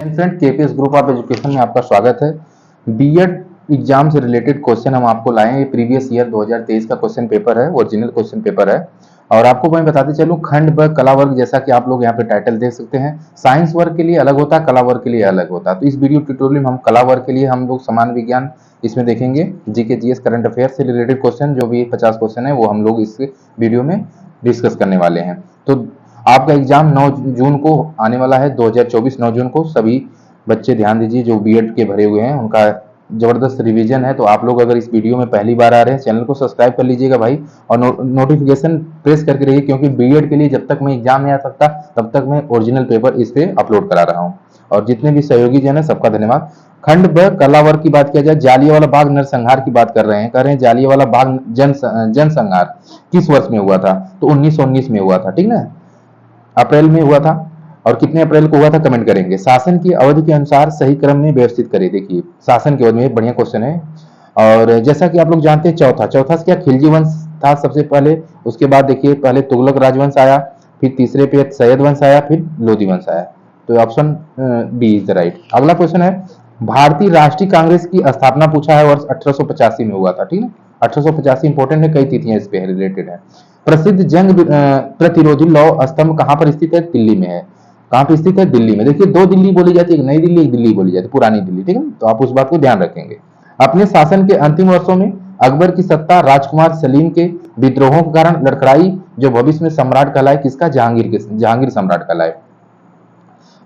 Friend, KPS group of education में आपका स्वागत है। बीएड एग्जाम से रिलेटेड क्वेश्चन हम आपको लाए हैं। ये प्रीवियस ईयर 2023 का क्वेश्चन पेपर है, ओरिजिनल क्वेश्चन पेपर है। और आपको मैं बताते चलूं, खंड ब कला वर्ग, जैसा कि आप लोग यहाँ पे टाइटल देख सकते हैं। साइंस वर्ग के लिए अलग होता है, कला वर्ग के लिए अलग होता है। तो इस वीडियो ट्यूटोरियल में हम कला वर्ग के लिए हम लोग सामान्य विज्ञान इसमें देखेंगे। जीके जीएस करंट अफेयर से रिलेटेड क्वेश्चन जो भी 50 क्वेश्चन है वो हम लोग इस वीडियो में डिस्कस करने वाले हैं। तो आपका एग्जाम 9 जून को आने वाला है, 2024 9 जून को। सभी बच्चे ध्यान दीजिए, जो बीएड के भरे हुए हैं उनका जबरदस्त रिवीजन है। तो आप लोग अगर इस वीडियो में पहली बार आ रहे हैं, चैनल को सब्सक्राइब कर लीजिएगा भाई, और नोटिफिकेशन प्रेस करके रहिए, क्योंकि बीएड के लिए जब तक मैं एग्जाम नहीं आ सकता तब तक मैं ओरिजिनल पेपर इस पे अपलोड करा रहा हूँ। और जितने भी सहयोगी जन है सबका धन्यवाद। खंड ब कला वर्ग की बात किया जाए, जालियांवाला बाग नरसंहार की बात कर रहे हैं। कह रहे हैं जालियांवाला बाग जनसंहार किस वर्ष में हुआ था? तो 1919 में हुआ था, ठीक ना, अप्रैल में हुआ था। और कितने अप्रैल को हुआ था कमेंट करेंगे। शासन की अवधि के अनुसार सही क्रम में व्यवस्थित करें। देखिए, शासन की अवधि में बढ़िया क्वेश्चन है। और जैसा कि आप लोग जानते हैं, चौथा से क्या खिलजी वंश था सबसे पहले। उसके बाद देखिए, पहले तुगलक राजवंश आया, फिर तीसरे पे सैयद वंश आया, फिर लोधी वंश आया। तो option B is the right. अगला क्वेश्चन है, भारतीय राष्ट्रीय कांग्रेस की स्थापना पूछा है, वर्ष 1885 में हुआ था, ठीक है। 1885 इंपोर्टेंट है, कई तिथियां इस पे रिलेटेड है। प्रसिद्ध जंग प्रतिरोधी लौह स्तंभ कहां पर स्थित है? दिल्ली में है। कहां पर स्थित है? दिल्ली में। देखिए, दो दिल्ली बोली जाती है, एक नई दिल्ली, एक दिल्ली बोली जाती है, पुरानी दिल्ली, ठीक है। तो आप उस बात को ध्यान रखेंगे। अपने शासन के अंतिम वर्षों में अकबर की सत्ता राजकुमार सलीम के विद्रोहों के कारण लड़खड़ाई, जो भविष्य में सम्राट कहलाए। किसका? जहांगीर सम्राट कहलाए।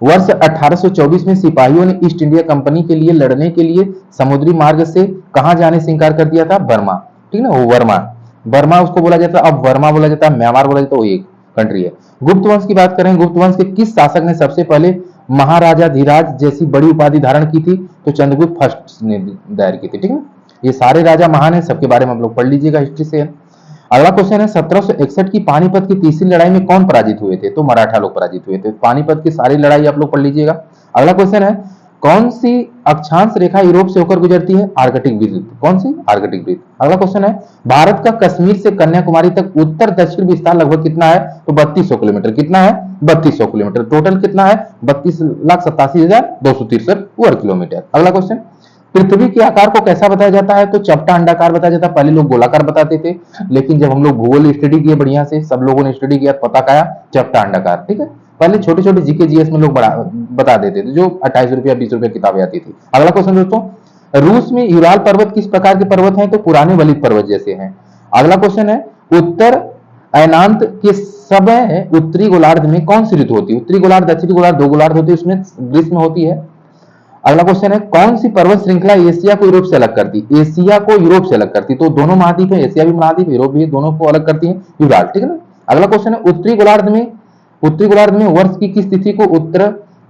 वर्ष 1824 में सिपाहियों ने ईस्ट इंडिया कंपनी के लिए लड़ने के लिए समुद्री मार्ग से कहां जाने से इंकार कर दिया था? बर्मा, ठीक है ना, वो बर्मा उसको बोला जाता है। अब वर्मा बोला जाता है, म्यांमार बोला जाता है, वो एक कंट्री है। गुप्त वंश की बात करें, गुप्त वंश के किस शासक ने सबसे पहले महाराजा धीराज जैसी बड़ी उपाधि धारण की थी? तो चंद्रगुप्त फर्स्ट ने दायर की थी, ठीक है। ये सारे राजा महान है, सबके बारे में आप लोग पढ़ लीजिएगा, हिस्ट्री से है। अगला क्वेश्चन है, 1761 की पानीपत की तीसरी लड़ाई में कौन पराजित हुए थे? तो मराठा लोग पराजित हुए थे। पानीपत की सारी लड़ाई आप लोग पढ़ लीजिएगा। अगला क्वेश्चन है, कौन सी अक्षांश रेखा यूरोप से होकर गुजरती है? आर्कटिक वृत्त। कौन सी? आर्कटिक वृत्त। अगला क्वेश्चन है, भारत का कश्मीर से कन्याकुमारी तक उत्तर दक्षिण विस्तार लगभग कितना है? तो 3200 किलोमीटर। कितना है? 3200 किलोमीटर। टोटल कितना है? 32,87,263 वर्ग किलोमीटर। अगला क्वेश्चन, पृथ्वी के आकार को कैसा बताया जाता है? तो चपटा अंडाकार बताया जाता है। पहले लोग गोलाकार बताते थे, लेकिन जब हम लोग भूगोल स्टडी किए, बढ़िया से सब लोगों ने स्टडी किया, पता क्या? चपटा अंडाकार, ठीक है। पहले छोटे छोटे जीके जीएस में लोग बता देते थे, जो 28 रुपया 20 रुपया किताबें आती थी। अगला क्वेश्चन दोस्तों, रूस में यूराल पर्वत किस प्रकार के पर्वत हैं? तो पुराने वलित पर्वत जैसे हैं। अगला क्वेश्चन है, उत्तर अयनांत के समय उत्तरी गोलार्ध में कौन सी ऋतु होती है? उत्तरी गोलार्ध, दक्षिणी गोलार्ध, दो गोलार्ध होती है, उसमें ग्रीष्म होती है। अगला क्वेश्चन है, कौन सी पर्वत श्रृंखला एशिया को यूरोप से अलग करती? एशिया को यूरोप से अलग करती, तो दोनों महाद्वीप है, एशिया भी महाद्वीप, यूरोप भी, दोनों को अलग करती है यूराल, ठीक है ना। अगला क्वेश्चन है, उत्तरी गोलार्ध में वर्ष की किस तिथि को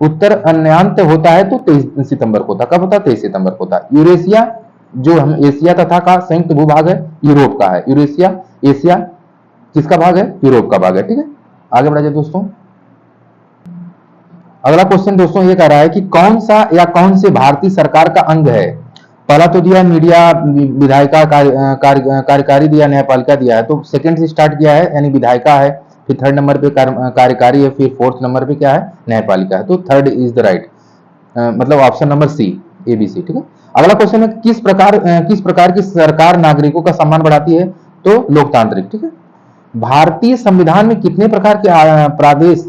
उत्तर अन्यांत होता है? तो 23 सितंबर को होता। कब होता? 23 सितंबर को होता। यूरेशिया, जो हम एशिया तथा का संयुक्त भूभाग है, यूरोप का है। यूरेशिया, एशिया किसका भाग है? यूरोप का भाग है, ठीक है। आगे बढ़ा जाए दोस्तों। अगला क्वेश्चन दोस्तों ये कह रहा है कि कौन सा या कौन से भारतीय सरकार का अंग है? पहला तो दिया मीडिया, विधायिका, कार्यकारी दिया, न्यायपालिका दिया है। तो सेकंड से स्टार्ट किया है, यानी विधायिका है, फिर थर्ड नंबर पे कार्यकारी है, फिर फोर्थ नंबर पे क्या है? न्यायपालिका है। तो थर्ड इज द राइट, मतलब ऑप्शन नंबर सी, ABC, ठीक है। अगला क्वेश्चन है, किस प्रकार की सरकार नागरिकों का सम्मान बढ़ाती है? तो लोकतांत्रिक, ठीक है। भारतीय संविधान में कितने प्रकार के प्रादेश,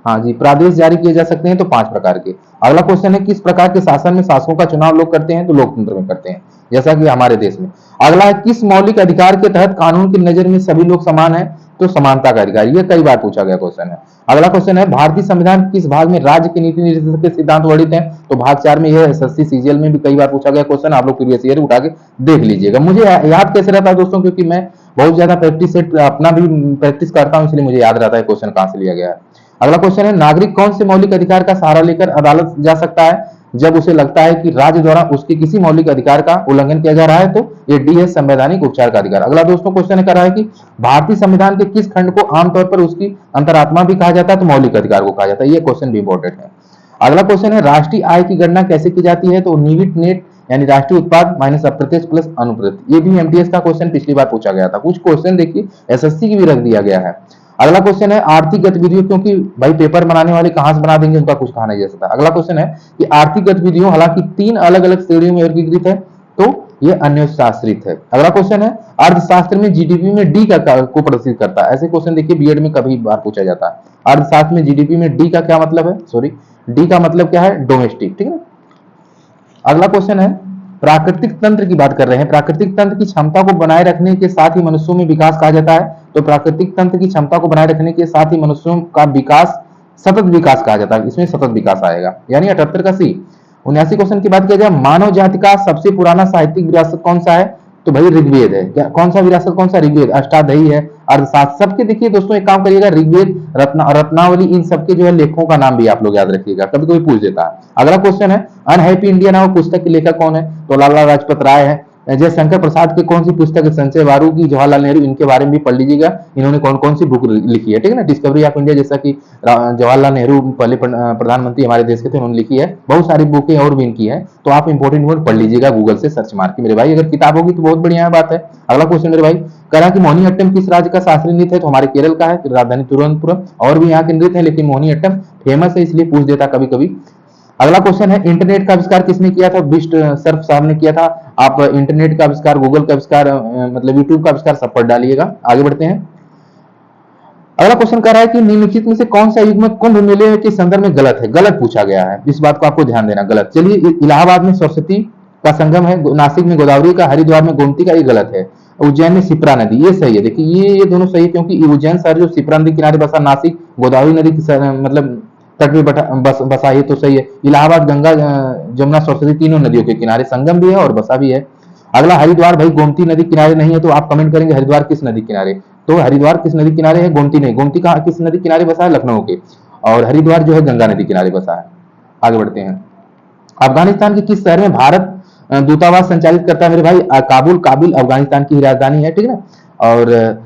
हाँ जी, प्रादेश जारी किए जा सकते हैं? तो 5 प्रकार के। अगला क्वेश्चन है, किस प्रकार के शासन में शासकों का चुनाव लोग करते हैं? तो लोकतंत्र में करते हैं, जैसा कि हमारे देश में। अगला है, किस मौलिक अधिकार के तहत कानून की नजर में सभी लोग समान हैं? तो समानता का अधिकार। ये कई बार पूछा गया क्वेश्चन है। अगला क्वेश्चन है, भारतीय संविधान किस भाग में राज्य की नीति निर्देशक के सिद्धांत वर्णित हैं? तो भाग 4 में। यह SSC CGL में भी कई बार पूछा गया क्वेश्चन, आप लोग प्रीवियस ईयर उठा के देख लीजिएगा। मुझे याद कैसे रहता है दोस्तों, क्योंकि मैं बहुत ज्यादा प्रैक्टिस से अपना भी प्रैक्टिस करता हूँ, इसलिए मुझे याद रहता है क्वेश्चन कहां से लिया गया है। अगला क्वेश्चन है, नागरिक कौन से मौलिक अधिकार का सहारा लेकर अदालत जा सकता है जब उसे लगता है कि राज्य द्वारा उसके किसी मौलिक अधिकार का उल्लंघन किया जा रहा है? तो ये डी है, संवैधानिक उपचार का अधिकार। अगला दोस्तों क्वेश्चन कर रहा है कि भारतीय संविधान के किस खंड को आमतौर पर उसकी अंतरात्मा भी कहा जाता है? तो मौलिक अधिकार को कहा जाता है। ये क्वेश्चन भी इंपॉर्टेंट है। अगला क्वेश्चन है, राष्ट्रीय आय की गणना कैसे की जाती है? तो निविट नेट, यानी राष्ट्रीय उत्पाद माइनस अप्रत्यक्ष प्लस अनुप्रत्यक्ष। ये भी MTS का क्वेश्चन पिछली बार पूछा गया था। कुछ क्वेश्चन देखिए SSC की भी रख दिया गया है। अगला क्वेश्चन है आर्थिक गतिविधियों, क्योंकि भाई पेपर बनाने वाले कहां से बना देंगे, उनका कुछ कहा नहीं जा सकता। अगला क्वेश्चन है कि आर्थिक गतिविधियों हालांकि 3 अलग अलग श्रेणियों में वर्गीकृत है, तो ये अन्योन्याश्रित है। अगला क्वेश्चन है अर्थशास्त्र में जीडीपी में डी का को प्रदर्शित करता है। ऐसे क्वेश्चन देखिए बीएड में कभी बार पूछा जाता है। अर्थशास्त्र में जीडीपी में डी का क्या मतलब है, सॉरी डी का मतलब क्या है, डोमेस्टिक, ठीक है। अगला क्वेश्चन है प्राकृतिक तंत्र की बात कर रहे हैं, प्राकृतिक तंत्र की क्षमता को बनाए रखने के साथ ही मनुष्यों में विकास कहा जाता है। तो प्राकृतिक तंत्र की क्षमता को बनाए रखने के साथ ही मनुष्यों का विकास सतत विकास कहा जाता है, इसमें सतत विकास आएगा, यानी 78 का सी। 79 क्वेश्चन की बात किया जाए मानव जाति का सबसे पुराना साहित्यिक विरासत कौन सा है, तो भाई ऋग्वेद है। क्या कौन सा विरासत, कौन सा, ऋग्वेद। अष्टाध्यायी है, अर्थशास्त्र सबके देखिए दोस्तों एक काम करिएगा, ऋग्वेद, रत्नावली, इन सबके जो है लेखकों का नाम भी आप लोग याद रखिएगा, कभी कोई पूछ देता है। अगला क्वेश्चन है अनहैप्पी इंडिया नामक पुस्तक के लेखक कौन है, तो लाला लाजपत राय है। जयशंकर प्रसाद की कौन सी पुस्तक है, संजय बारू की, जवाहरलाल नेहरू, इनके बारे में भी पढ़ लीजिएगा, इन्होंने कौन कौन सी बुक लिखी है, ठीक है ना। डिस्कवरी ऑफ इंडिया, जैसा कि जवाहरलाल नेहरू पहले प्रधानमंत्री हमारे देश के थे, उन्होंने लिखी है। बहुत सारी बुकें और भी इनकी है, तो आप इंपोर्टेंट वर्ड पढ़ लीजिएगा गूगल से सर्च मार के मेरे भाई, अगर किताब होगी तो बहुत बढ़िया बात है। अगला क्वेश्चन मेरे भाई करा कि मोहिनीअट्टम किस राज्य का शास्त्रीय नृत्य है, तो हमारे केरल का है, राजधानी तिरुवनंतपुरम। और भी यहाँ के नृत्य है, लेकिन मोहिनीअट्टम फेमस है इसलिए पूछ देता कभी कभी। अगला क्वेश्चन है इंटरनेट का आविष्कार किसने किया था, बिस्ट सर्फ साहब ने किया था। आप इंटरनेट का आविष्कार, गूगल का आविष्कार, मतलब यूट्यूब का आविष्कार सब पढ़ डालिएगा। आगे बढ़ते हैं। अगला क्वेश्चन कह रहा है कि निम्नलिखित में से कौन सा युग्म कुंभ मेले के संदर्भ में गलत है, गलत पूछा गया है, इस बात को आपको ध्यान देना, गलत। चलिए इलाहाबाद में सरस्वती का संगम है, नासिक में गोदावरी का, हरिद्वार में गोमती का, ये गलत है। उज्जैन में शिप्रा नदी, ये सही है। देखिए ये दोनों सही है, क्योंकि उज्जैन शहर जो शिप्रा नदी किनारे बसा, नासिक गोदावरी नदी मतलब तट पे बसा, ये तो सही है। इलाहाबाद गंगा जमुना सरस्वती तीनों नदियों के किनारे संगम भी है और बसा भी है। अगला हरिद्वार, भाई गोमती नदी किनारे नहीं है, तो आप कमेंट करेंगे हरिद्वार किस नदी किनारे, तो हरिद्वार किस नदी किनारे है, गोमती नहीं। गोमती कहाँ किस नदी किनारे बसा है, लखनऊ के, और हरिद्वार जो है गंगा नदी किनारे बसा है। आगे बढ़ते हैं। अफगानिस्तान के किस शहर में भारत दूतावास संचालित करता है मेरे भाई, काबुल, काबिल अफगानिस्तान की राजधानी है, ठीक है ना। और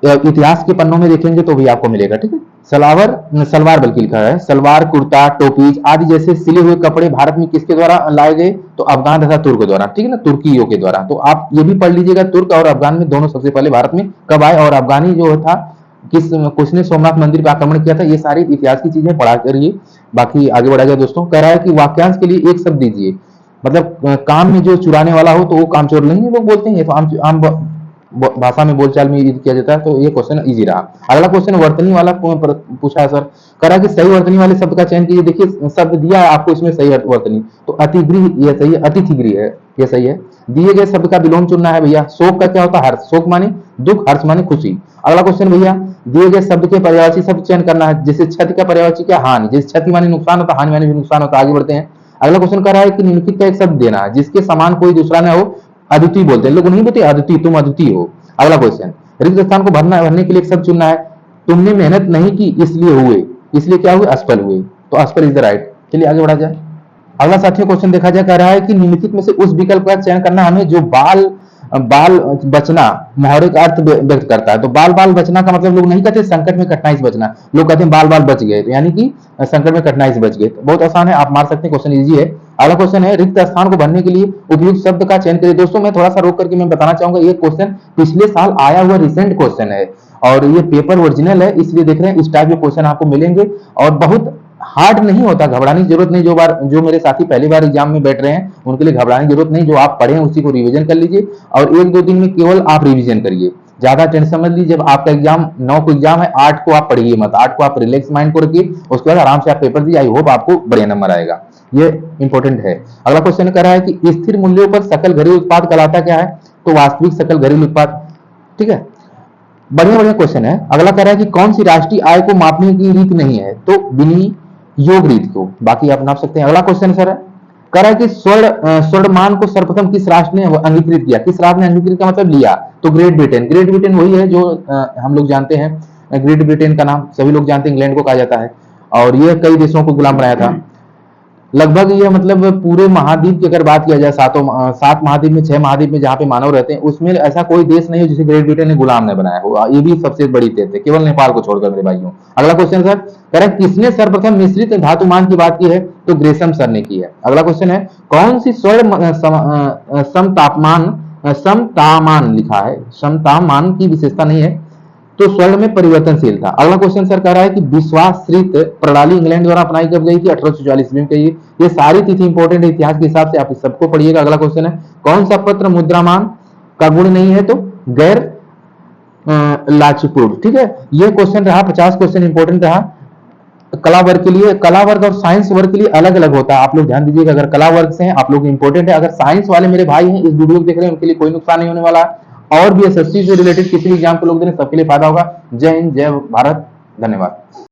इतिहास के पन्नों में देखेंगे तो भी आपको मिलेगा, ठीक है। सलवार बल्कि लिखा है, सलवार, कुर्ता, टोपीज आदि जैसे सिले हुए कपड़े भारत में किसके द्वारा लाए गए, तो अफगान तथा तुर्क द्वारा, ठीक है ना, तुर्कियों के द्वारा। तो आप ये भी पढ़ लीजिएगा, तुर्क और अफगान में दोनों सबसे पहले भारत में कब आए, और अफगानी जो था किसने सोमनाथ मंदिर पर आक्रमण किया था, ये सारी इतिहास की चीजें पढ़ा करिए। बाकी आगे बढ़ा जाए दोस्तों। कह रहा है कि वाक्यांश के लिए एक शब्द दीजिए, मतलब काम में जो चुराने वाला हो तो वो काम चोर नहीं लोग बोलते हैं, तो आम भाषा में बोलचाल में यूज किया जाता है, तो ये क्वेश्चन इजी रहा। अगला क्वेश्चन वर्तनी वाला पूछा है सर, करा कि सही वर्तनी वाले शब्द का चयन कीजिए। देखिए शब्द दिया है आपको, इसमें सही वर्तनी तो अतिगृह, ये सही है, अतिथिगृह है, ये सही है। दिए गए शब्द का विलोम चुनना है भैया। शोक का क्या होता है, हर्ष, शोक माने दुख, हर्ष माने खुशी। अगला क्वेश्चन भैया दिए गए शब्द के पर्यायवाची शब्द चयन करना है, जैसे क्षति का पर्यायवाची क्या, हानि, जैसे क्षति माने नुकसान होता, हानि माने भी नुकसान होता। आगे बढ़ते हैं। अगला क्वेश्चन कर रहा है कि निम्नलिखित का एक शब्द देना है जिसके समान कोई दूसरा न हो, अद्वितीय बोलते हैं लोग, नहीं बोलते अद्वितीय, तुम अद्वितीय हो। अगला क्वेश्चन रिक्त स्थान को भरने के लिए एक शब्द चुनना है। तुमने मेहनत नहीं की इसलिए हुए, इसलिए क्या हुए, असफल हुए, तो असफल इज द राइट। चलिए आगे बढ़ा जाए। अगला साथियों क्वेश्चन देखा जाए, कह रहा है कि निम्नलिखित में से उस विकल्प का चयन करना हमें जो बाल बचना मुहावरे का अर्थ व्यक्त करता है। तो बाल बाल बचना का मतलब लोग नहीं कहते संकट में कठिनाई से बचना, लोग कहते हैं बाल बाल बच गए, तो यानी कि संकट में कठिनाई से बच गए। तो बहुत आसान है, आप मार सकते हैं, क्वेश्चन इजी है। अगला क्वेश्चन है रिक्त स्थान को भरने के लिए उपयुक्त शब्द का चयन करिए। दोस्तों मैं थोड़ा सा रोक करके मैं बताना चाहूंगा, ये क्वेश्चन पिछले साल आया हुआ रिसेंट क्वेश्चन है और ये पेपर ओरिजिनल है, इसलिए देख रहे हैं इस टाइप के क्वेश्चन आपको मिलेंगे और बहुत हार्ड नहीं होता, घबराने की जरूरत नहीं। जो मेरे साथी पहली बार एग्जाम में बैठ रहे हैं उनके लिए घबराने की जरूरत नहीं, जो आप पढ़े हैं उसी को रिवीजन कर लीजिए और 1-2 दिन में केवल आप रिवीजन करिए, ज्यादा टेंशन मत लीजिए। जब आपका एग्जाम 9 को एग्जाम है, 8 को आप पढ़िए मत, 8 को आप रिलैक्स माइंड को रखिए, उसके बाद आराम से आप पेपर दीजिए, आई होप आपको बढ़िया नंबर आएगा, ये इंपॉर्टेंट है। अगला क्वेश्चन कर रहा है कि स्थिर मूल्यों पर सकल घरेलू उत्पाद कहलाता क्या है, तो वास्तविक सकल घरेलू उत्पाद, ठीक है, बढ़िया बढ़िया क्वेश्चन है। अगला कह रहा है कि कौन सी राष्ट्रीय आय को मापने की रीत नहीं है, तो विनियोग रीत को, बाकी आप नाप सकते हैं। अगला क्वेश्चन सर कह रहा है कि स्वर्णमान को सर्वप्रथम किस राष्ट्र ने अंगीकृत किया, किस राष्ट्र ने अंगीकृत का मतलब लिया, तो ग्रेट ब्रिटेन। ग्रेट ब्रिटेन वही है जो हम लोग जानते हैं, ग्रेट ब्रिटेन का नाम सभी लोग जानते हैं, इंग्लैंड को कहा जाता है और यह कई देशों को गुलाम बनाया था। लगभग ये मतलब पूरे महाद्वीप की अगर बात किया जाए, 7 महाद्वीप में 6 महाद्वीप में जहां पे मानव रहते हैं उसमें ऐसा कोई देश नहीं है जिसे ग्रेट ब्रिटेन ने गुलाम ने बनाया हो, ये भी सबसे बड़ी देश है, केवल नेपाल को छोड़कर मेरे भाइयों। अगला क्वेश्चन सर कह रहा है किसने सर्वप्रथम मिश्रित धातुमान की बात की है, तो ग्रेसम सर ने की है। अगला क्वेश्चन है कौन सी स्वर्ण समतापमान लिखा है, समतापमान की विशेषता नहीं है, तो स्वर्ण में परिवर्तनशील था। अगला क्वेश्चन सर कह रहा है कि विश्वासरित प्रणाली इंग्लैंड द्वारा अपनाई कब गई थी? 1844 में कही। ये सारी तिथि इंपॉर्टेंट है इतिहास के हिसाब से, आप इस सबको पढ़िएगा। अगला क्वेश्चन है कौन सा पत्र मुद्रामान का गुण नहीं है? तो गैर लाचपूर्ण। ठीक है, ये क्वेश्चन रहा 50 क्वेश्चन इंपॉर्टेंट रहा। कला वर्ग के लिए, कला वर्ग और साइंस वर्ग के लिए अलग अलग होता है, आप लोग ध्यान दीजिएगा। अगर कला वर्ग से हैं आप लोग इंपॉर्टेंट है, अगर साइंस वाले मेरे भाई हैं इस वीडियो को देख रहे हैं उनके लिए कोई नुकसान नहीं होने वाला है। और भी एसएससी से रिलेटेड किसी भी एग्जाम को लोग देने सबके लिए फायदा होगा। जय हिंद, जय भारत, धन्यवाद।